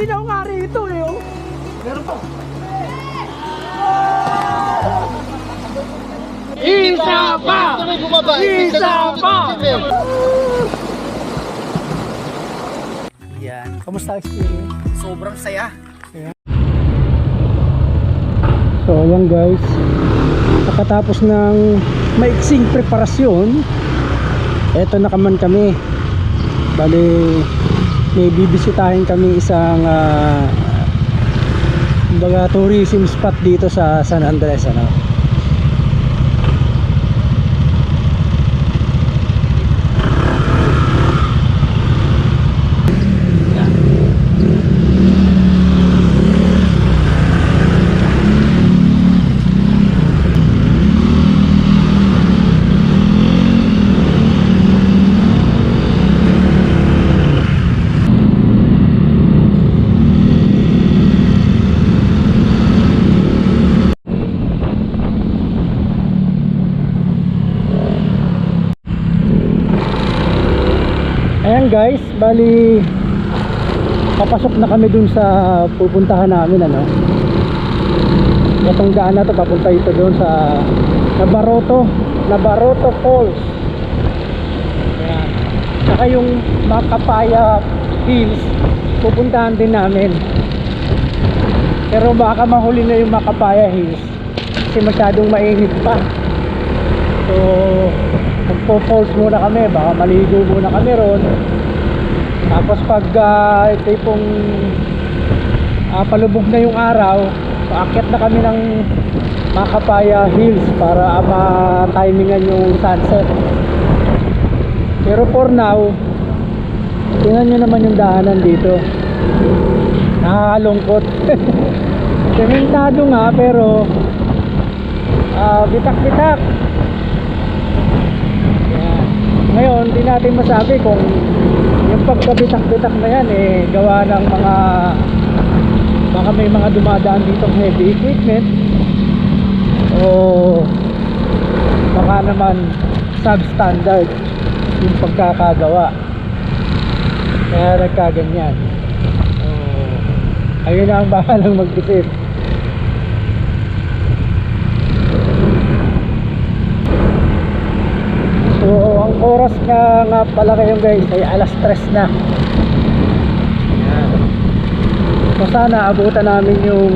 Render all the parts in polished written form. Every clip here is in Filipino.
ilaw nga rito eh. Oh. Meron pa. Isa pa! Isa pa! Yan. Kamusta experience? Sobrang saya. So ayan guys, nakatapos ng maiksing preparasyon, eto na kaman kami. Bali, may bibisitahin kami isang kumbaga tourism spot dito sa San Andres, ano. Ayan guys, bali papasok na kami dun sa pupuntahan namin, ano. Itong daan na to, papunta ito dun sa Nabaroto Falls. Ayan. Saka yung Macapaya Hills, pupuntahan din namin. Pero baka mahuli na yung Macapaya Hills kasi masyadong mainit pa. So magpo-falls muna kami, baka maligo muna kami ron. Tapos pag ito pong palubog na yung araw, paakyat na kami ng Macapaya Hills para ma-timingan yung sunset. Pero for now, tingnan nyo naman yung daanan dito, nakakalungkot. Sementado nga pero bitak-bitak. Ngayon, hindi natin masabi kung yung pagkabitak-bitak na yan gawa ng baka may mga dumadaan ditong heavy equipment o baka naman substandard yung pagkakagawa, kaya nagkaganyan. Ayun na ang bahalang mag-isip. So ang oras nga pala ngayon guys ay alas 3 na. Ayan. So sana abutan namin yung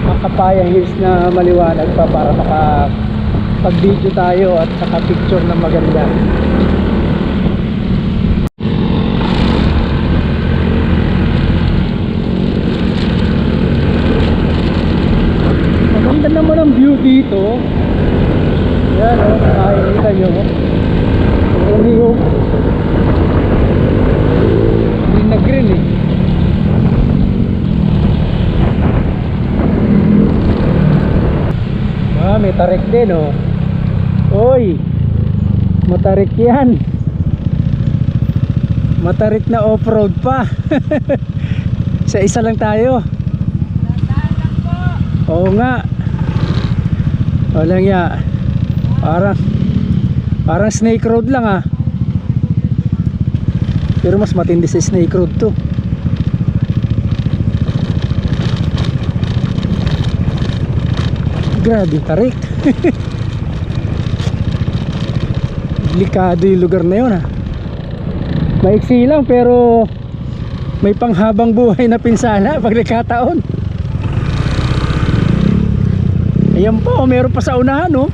Macapaya Hills na maliwanag pa para makapag-video tayo at saka picture na maganda. Maganda naman ang view dito. Yan o, nakikita nyo. Umiho. Green na green eh. May tarik din o. Oy, matarik yan. Matarik na off-road pa. Sa isa lang tayo. Oo nga. Walang ya. Parang snake road lang ah. Pero mas matindi sa snake road to. Grabe tarik. Delikado yung lugar na yun ah. Maiksi lang pero may panghabang buhay na pinsala pag nagkataon. Ayan po, meron pa sa unahan oh.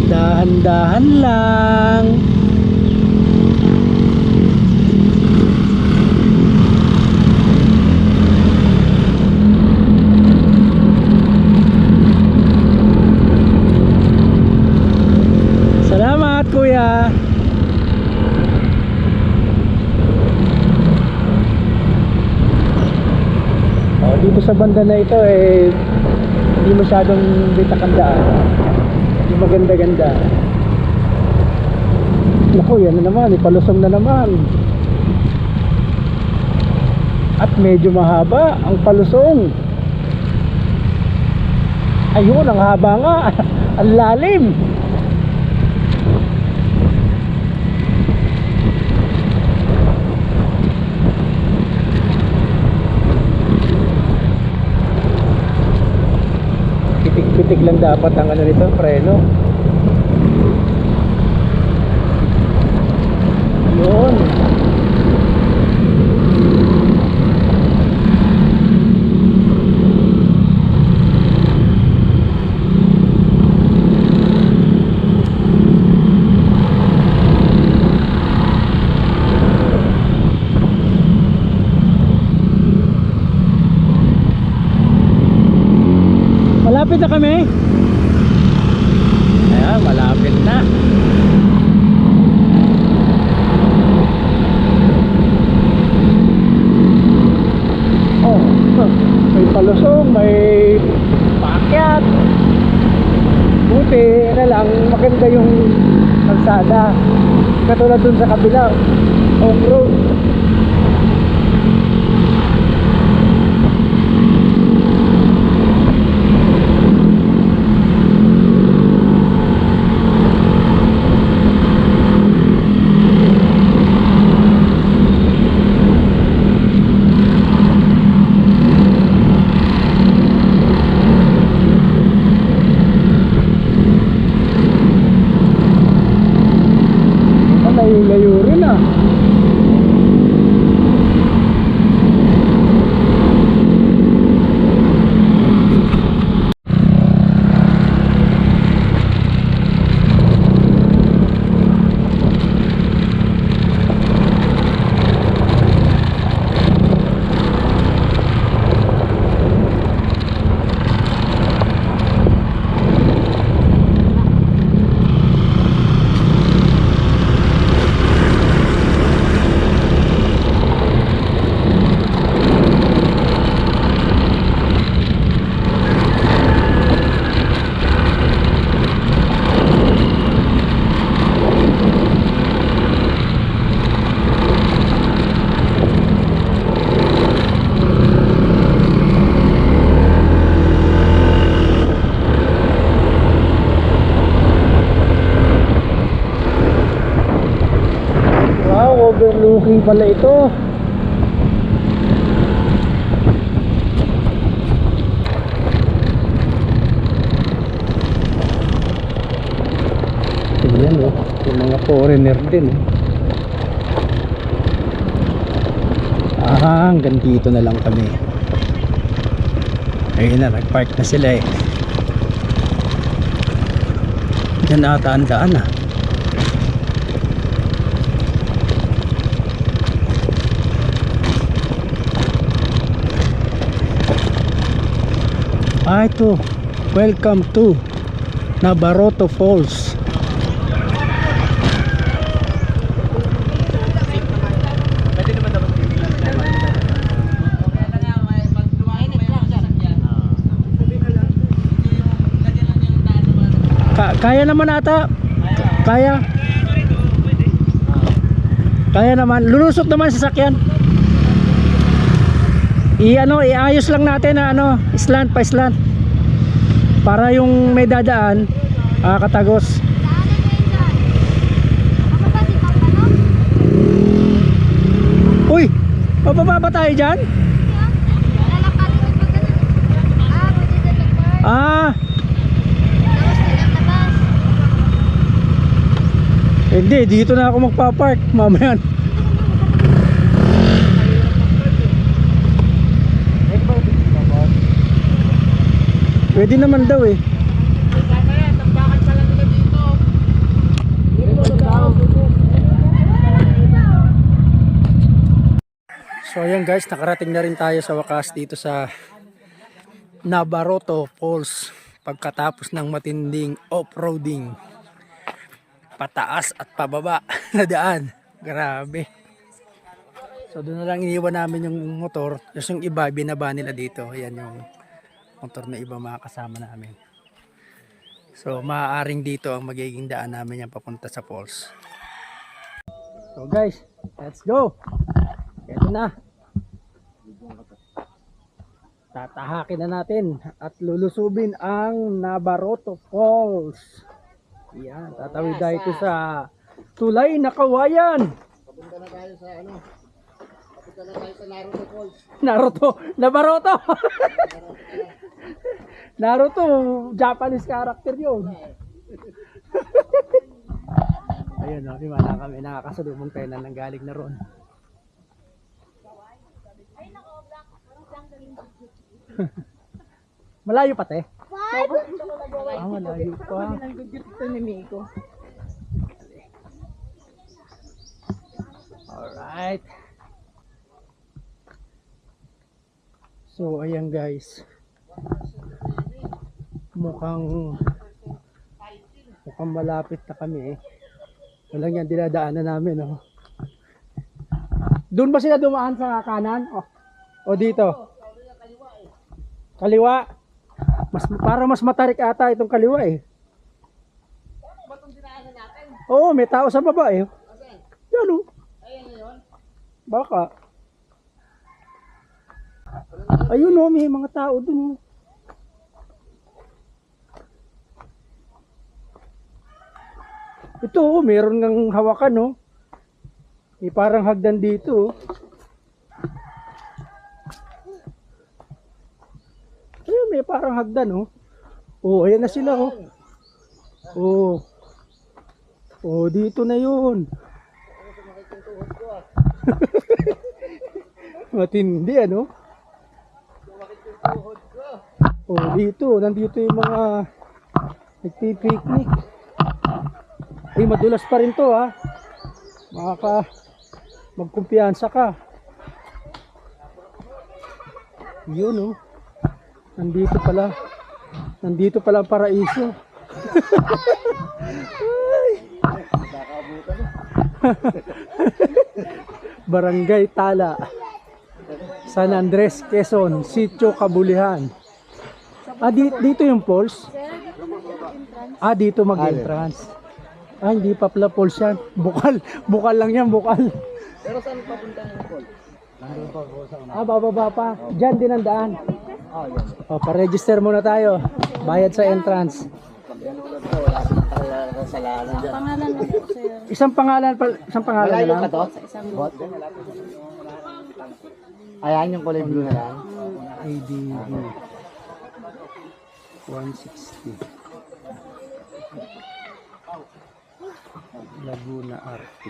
Dahan-dahan lang. Salamat kuya. Dito sa banda na ito hindi masyadong bitakandaan, hindi maganda-ganda. Naku, yan na naman, ipalusong na naman. At medyo mahaba ang palusong. Ayun, ang haba nga. Ang lalim. Pitik-pitik lang dapat ang ano nito, preno. Ayun. Malapit na kami. Ayan, malapit na. Oh, may palusong, may paakyat. Buti na lang, maganda yung kalsada. Katulad dun sa kabila, home road. Layo rin ah. Overlooking pala ito. Tingnan oh, yung mga foreigner din. Hanggang dito na lang kami. Ayun na, nagpark na sila eh. Diyan ata ang daan ah. Ito, welcome to Nabarroto Falls. Kaya naman ata. Kaya naman, lulusot naman sa sasakyan. Iayos lang natin na slant pa slant para yung may dadaan katagos. Uy, mababa ba tayo dyan? Hindi, dito na ako magpapark mamaya. Pwede naman daw eh. So ayan guys, nakarating na rin tayo sa wakas dito sa Nabarroto Falls. Pagkatapos ng matinding off-roading, pataas at pababa na daan. Grabe. So doon na lang iniwan namin yung motor. Tapos yung iba binaba nila dito. Ayan yung motor na iba mga kasama namin. So maaaring dito ang magiging daan namin yung papunta sa falls. So guys, let's go. Ito na. Tatahakin na natin at lulusubin ang Nabaroto Falls. Yan, tatawid tayo ito sa tulay na kawayan. Papunta na tayo sa ano? Papunta na tayo sa Naruto Falls. Nabaroto. Naruto, Japanese character yun. Ayun o, di ba na kami nakakasalubong tayo na nanggaling na ron. Malayo pa te? Malayo pa. Alright. So ayan guys. Mukhang malapit na kami eh. Walang yan dinadaanan namin oh. Doon ba sila dumaan sa kanan? O dito? Kaliwa. Para mas matarik ata itong kaliwa eh. Oo, may tao sa baba eh. Yan oh. Baka. Ayun oh, may mga tao dun oh. Ito oh, meron ng hawakan oh. May parang hagdan dito oh. Ayun, may parang hagdan oh. Oh, ayan na sila oh. Oh. Oh, dito na yun. Matindi ano? Oh, dito. Nandito yung mga nagpipiknik. Ay, madulas pa rin to ha. Magkumpiyansa ka. Yun oh. Nandito pala ang paraiso. Barangay Tala, San Andres, Quezon, Sitio Kabulihan. Dito yung falls? Dito mag-entrance. Hindi pa pala falls yan. Bukal lang yan, bukal. Pero saan papunta yung falls? Nandun pa po sa bababa pa. Diyan din ang daan. yan. Pa-register muna tayo. Bayad sa entrance. Wala silang kasalanan dyan. Pangalan lang po sir. Isang pangalan na Malayo lang. ka to? Sa isang Bot? Ayan yung kulay blue na lang. ADB 160 Laguna RT.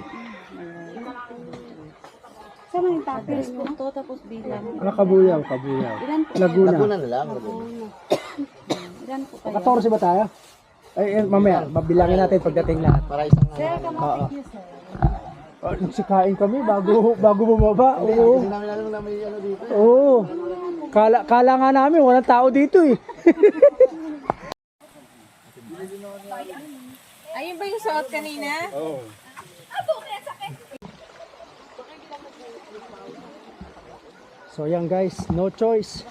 Sa mga tapos po to, tapos bilang. Kabuyaw. Ilan po? Laguna. Laguna na lang. Ilan po kayo? 14 ba tayo? Ay, mamaya, mabilangin natin pagdating lahat. Para isang Sir, kamutin niyo sir. Nagsikain kami bago bumaba. Oo. Hindi namin alam na may ano dito. Oo. Kala nga namin walang tao dito eh. Ayun ba yung suot kanina? Oo. So yan guys, no choice.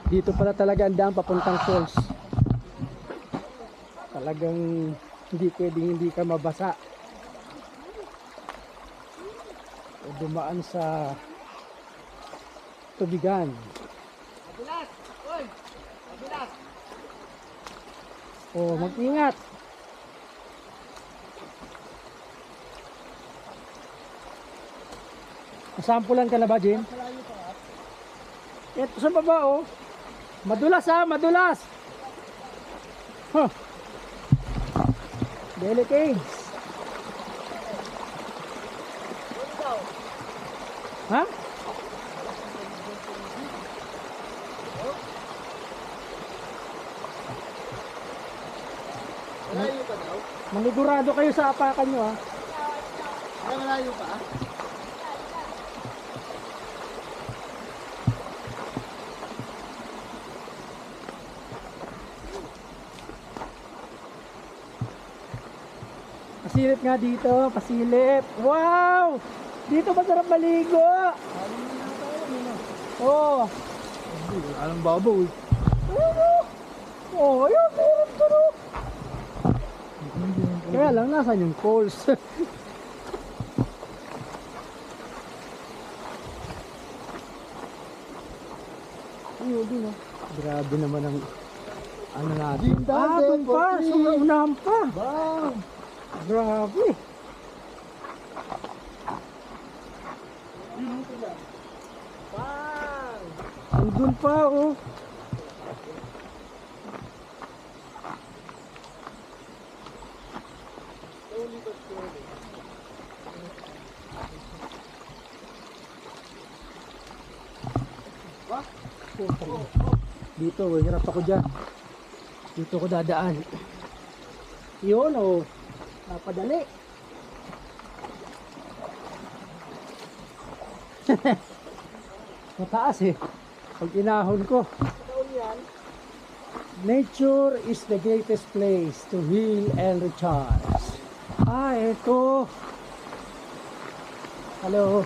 Dito pala talaga ang daan papuntang falls. Talagang hindi pwedeng hindi ka mabasa. O dumaan sa tubigan. Mabilas! Oy! Mabilas! O mag-ingat. Nasampulan ka na ba, Jim? Ito sa baba, oh. Madulas, madulas. Huh. Delicate. Ha? Malayo pa daw? Manigurado kayo sa apakan nyo, ha? Ay, malayo pa ah. Pasilip nga dito, pasilip. Wow! Dito masarap maligo. Oh. Alam babaw eh. Oh, ayun, meron ka no. Kaya lang, nasan yung falls? Yun, Grabe naman ang ano natin. Gintade, Doon pa, 40. sa unahan pa. Bang! Grabe. Andun pa, oh. Dito, hirap ako dyan. Dito ko dadaan. Yun, oh. Napadali. Mataas eh. Pag inahon ko. Nature is the greatest place to heal and recharge. Ah, eto. Hello.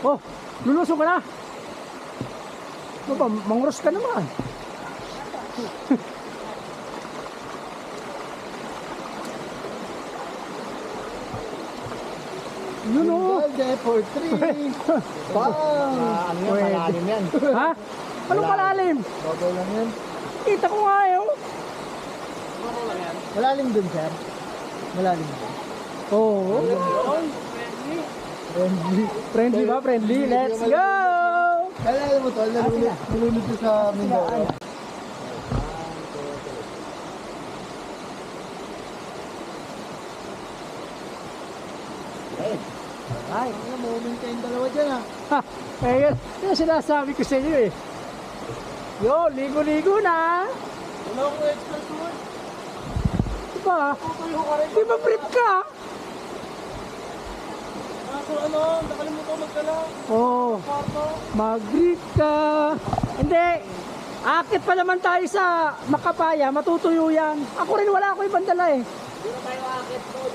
Oh, lulusong ka na. Ano ba, mangros ka naman. Yun o. Gintade for 3. Bang! Ano yan? Pwede. Malalim yan. Ha? Anong malalim? Babaw lang yan. Kita ko nga eh. Oh. Malalim dun, sir. Malalim dun. Oh. Friendly. Friendly ba? Friendly? Let's go! Kaya mo tol, nalunod ko sa Mindoro. Ay. Ano, moment kayong dalawa dyan ah. Ha, eh, yan sinasabi ko sa inyo eh. Yo, ligo-ligo na. Wala akong extra suit. Diba? Tutuyo ka rin. Di ba brief ka? Kaso ano, nakalimutan magdala. Oo, Kwarto. mag-brief ka. Hindi. Akit pa naman tayo sa Makapaya, matutuyo yan. Ako rin wala ako ibang dala eh. Hindi tayo akit doon.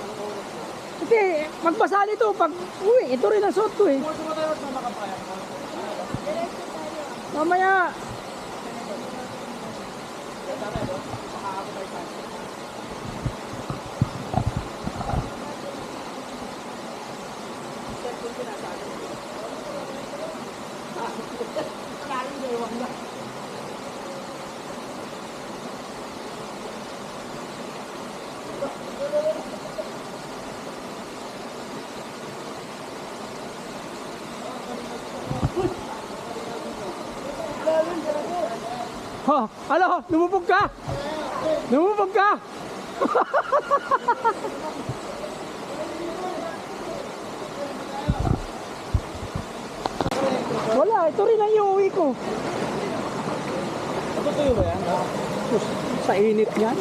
Hindi, magbasali to pag uwi. Ito rin ang suot ko eh. Pwede mo tayo sa makapaya. Mamaya. Ha, ano? Lumubog ka? Lumubog ka? Wala, ito rin ang iuwi ko. Tutuyo ba yan? Sus, sa init yan.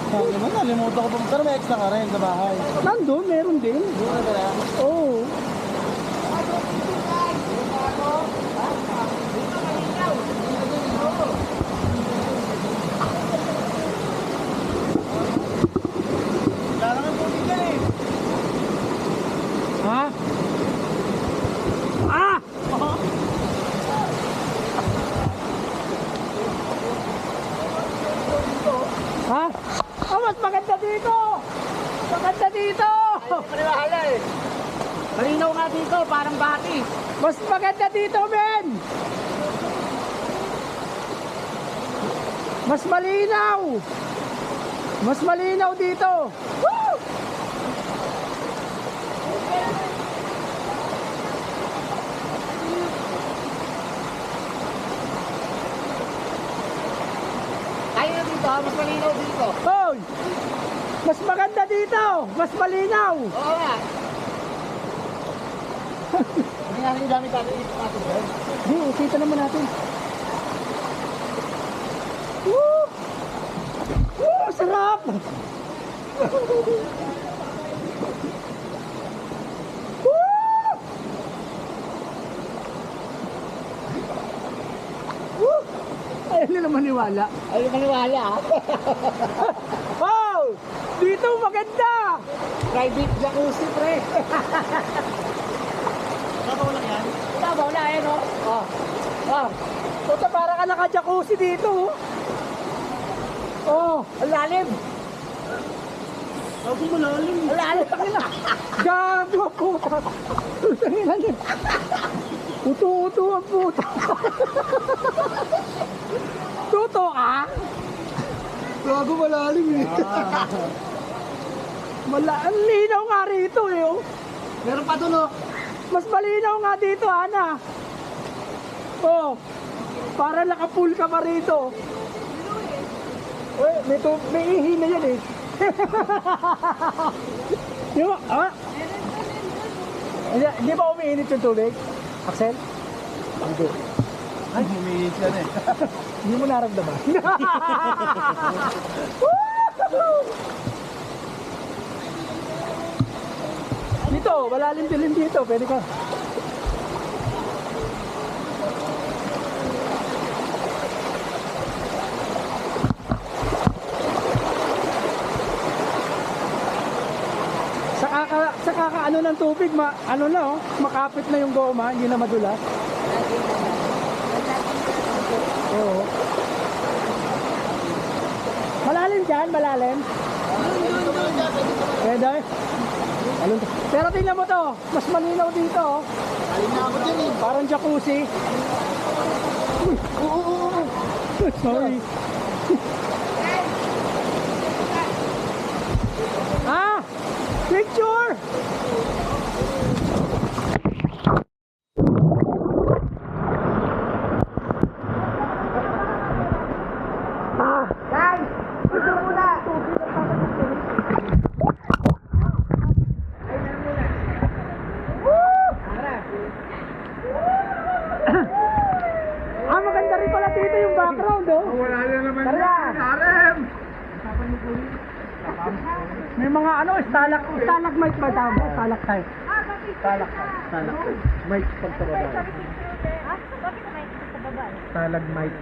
Sabi naman, nalimutan ko pa. Pero may extra ka rin sa bahay. Nandun, meron din. Doon na ba yan? Oo. Wala naman po dyan eh. Ha? Ah! Ha? Oh, mas maganda dito! Maganda dito! Paniwala eh. Malinaw nga dito, parang bati. Mas maganda dito, men! Mas malinaw! Mas malinaw dito! Woo! Kaya dito, mas malinaw dito. Hoy! Mas maganda dito! Mas malinaw! Oo nga. Hindi nga rin gamit natin ito natin. Hindi, kita naman natin. Woo! Woo! Sarap! Woo! Woo! Ayaw nila maniwala. Ayaw maniwala ah. Wow! Dito maganda! Private jacuzzi pre. Nabaw lang yan? Tabaw na eh, no? Oh. Oh. Puta, para ka naka-jacuzzi dito. Oh. Oh, ang lalim. Ako malalim. Malalim na. Gago ang puta. Tangina niya. Uto-uto ang puta. Tuto ka? Gago malalim eh. Ang linaw nga rito eh. Oh. Meron pa doon oh. Mas malinaw nga dito, Ana. Oh. Para naka-full ka pa rito. Uy, may ihi na yan eh. Di ba? Ah? Hindi ba umiinit yung tubig? Axel? Hindi. Ay, humihinit yan eh. Hindi mo naramdaman. Dito, malalim din dito. Pwede ka. Sa kakaano ng tubig, ano na oh, makapit na yung goma, hindi na madulas. Oo. Malalim dyan, malalim. Pwede. Pero tingnan mo to, mas malinaw dito oh. Alim na ako dyan eh. Parang jacuzzi. Uy, oo. Sorry. Ah! Picture! Ah! Guys! Picture muna! Ah, maganda rin pala dito yung background, oh. Wala na naman Tara! Harem! May mga ano, stalagmite ba tama? Stalactite. Stalagmite pagtababa. Stalagmite.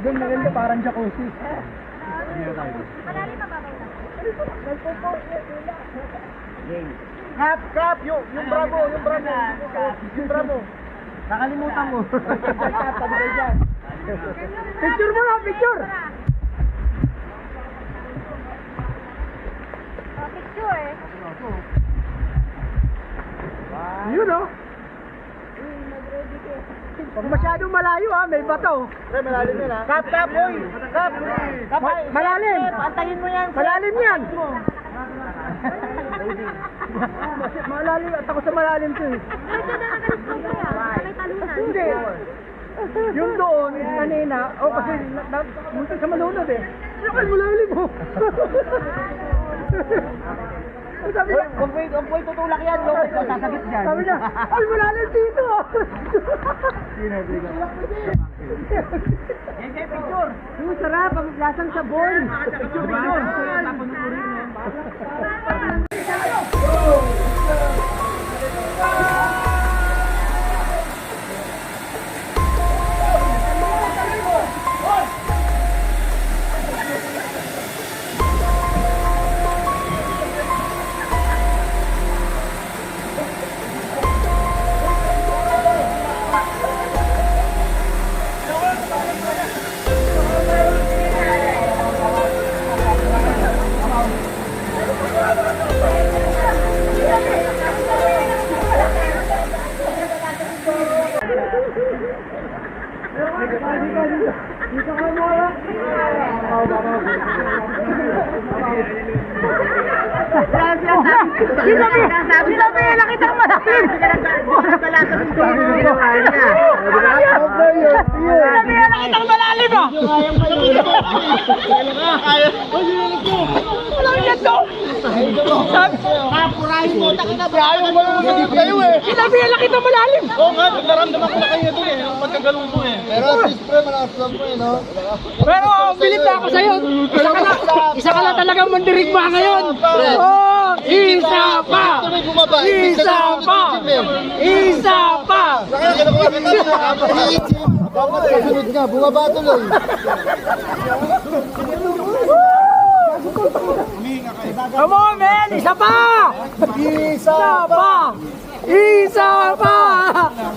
Doon maganda parang jacuzzi. Dito tayo. Kap, yung bravo. Nakalimutan mo. Picture mo na, picture. Yun oh. Pag masyadong malayo ha, may bato. Pre, malalim yan ha. Kap, boy. Kap. Malalim. Antayin mo yan. Malalim yan. Malalim at ako sa malalim to eh. May talunan. Hindi. Yung doon, kanina, kasi munti sa malunod eh. Yung kay malalim mo. Sabi niya, Huwag mo tutulak yan. Sasabit dyan. sabi niya, ay malalim dito. Yan kayo picture. Yung sarap, ang lasang sabon. Picture. Sinabi na nakita malalim. Sinabi na nakita malalim ah. Walang yan to. Kapurahin mo, takina ba? Ayaw mo lang kayo eh. Sinabi na nakita malalim. Oo nga, naramdaman ko na kayo doon eh. Pagkagalong mo eh. Pero at least pre, malakas lang pre, no? Pero bilib na ako sa'yo. Isa ka na talagang mandirigma ngayon. Oh, isa pa. Isa pa. Isa pa. Kasunod nga, bumaba tuloy. Come on, man! Isa pa! Isa pa! Isa pa!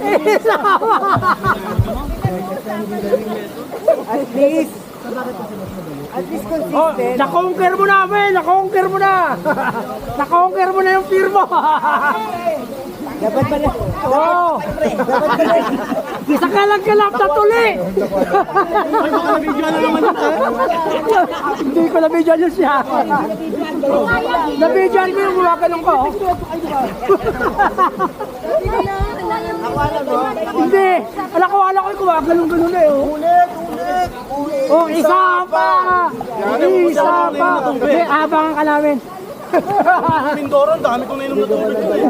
Isa pa! At least, At least Oh, consistent. na-conquer mo namin! Na-conquer mo na! Na-conquer mo na yung fear mo! Dapat pala. Oo! Dapat pala. Isa ka lang kalap na tuli! Hindi ko na-video yun siya. Na-video ko yung gumagalong ko. Hindi! Alak ko yung gumagalong-galong na eh. Ulit! Oh, isa pa! Isa pa! Hindi, abangan ka namin. Mindoro, ang dami kong nainom na tubig.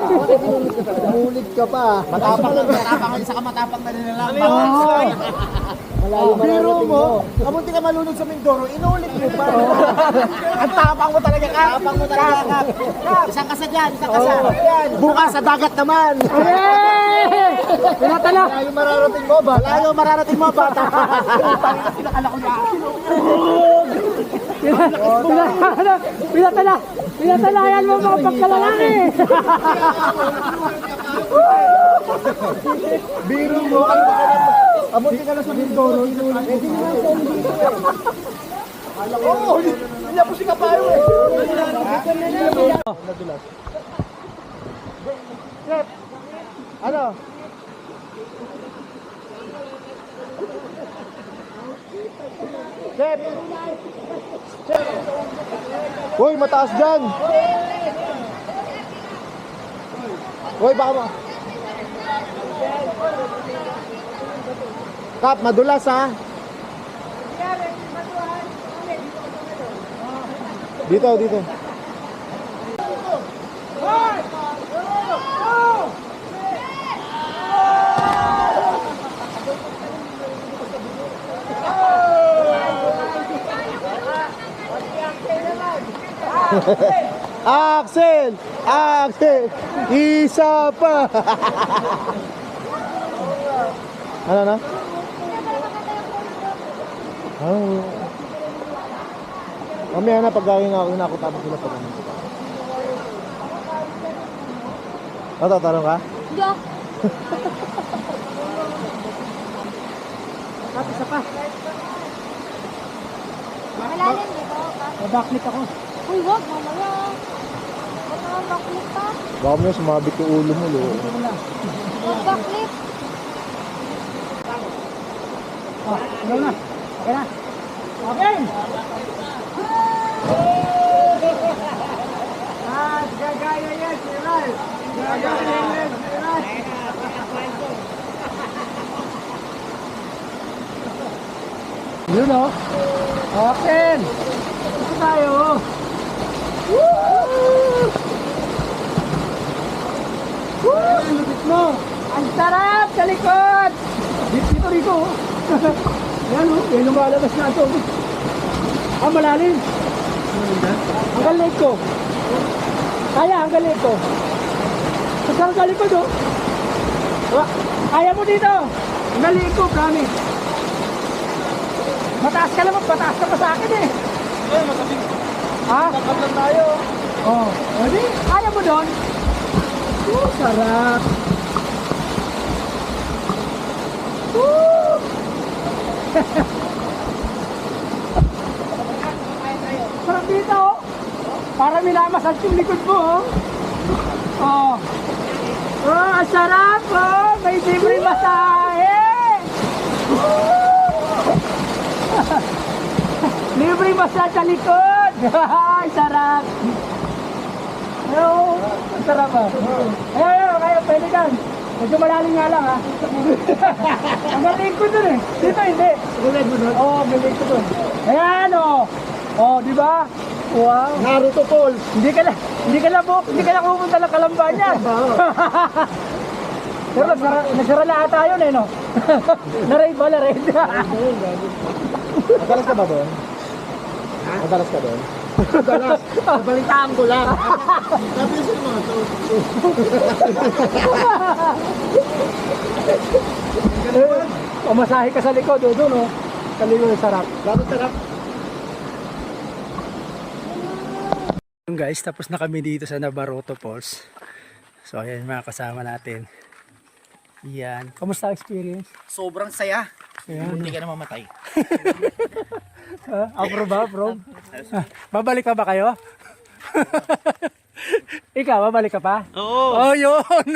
Umulit ka pa. Matapang isa ka matapang na nila. Ano yun? Oo. Slide? Biro mo, kamunti ka malunod sa Mindoro, inulit mo pa. Ang tapang mo talaga, Kap. Tapang mo talaga. Isang kasa dyan, isang kasa. Bukas sa dagat naman. Hey! Pinatala! Malayo mararating mo ba? Malayo mararating mo ba? Pinatala! Pinatalayan mo mga pagkalalaki! Biro mo, kamunti ka na sa Mindoro, inulit mo. Oo! Hindi po si Kapayo eh. Ano? Chef! Hoy, mataas dyan! Hoy, baka ma... Kap, madulas ha? Dito, dito. Axel! Axel! Isa pa! Ano na? Oh. Mamaya na pag hinakot sila pag ano. Tatanong ka? Hindi. At isa pa. Malalim dito. Backlit ako. Uy, wag. Mamaya. Wag naman backlit pa. Baka mo sumabit yung ulo mo, lo. Wag backlit. Oh, ano na? Okay na. Okay! Gagaya yan, Siral! Gagaya yan, Siral! Yun o. Okay! Ito tayo. Woo! Ang lupit mo. Ang sarap sa likod! Dito rito. Yan o, may lumalabas na ito. Ah, malalim. Ang galit ko. Kaya, ang galit ko. Ang galit ko do. Kaya mo dito. Ang galit ko, promise. Mataas ka naman, pataas ka pa sa akin eh. Eh, matabing. Ha? Takap lang tayo. Oo. Oh, di, kaya mo doon. Sarap. Woo! Sarap dito. Para minamasal yung likod mo. Oh. Oh, ang sarap. Oh, may libre masahe. Libre masahe sa likod. Ay, sarap. Oh, ang sarap ah. Ayun, kaya pwede kan. Medyo malalim nga lang ha. Ang galing ko dun eh. Dito hindi. Galing mo dun? Oo, galing ko dun. Ayan o. Oh, di ba? Wow. Naruto Paul. Hindi ka na pupunta ng Kalamban yan. Pero nagsara na ata yun eh no. Na-raid ba? Na-raid. Madalas ka ba doon? Madalas ka doon? Madalas. Nabalitaan ko lang. Sabi sa mga to. Pamasahe ka sa likod o doon o. Sa likod sarap. Bakit sarap? Yung guys, tapos na kami dito sa Nabaroto Falls. So ayan mga kasama natin. Yan. Kamusta ang experience? Sobrang saya. Ayan. Hindi ka na mamatay. Approve ba? Approve? Babalik pa ba kayo? Ikaw, babalik ka pa? Oo. Oh, yun!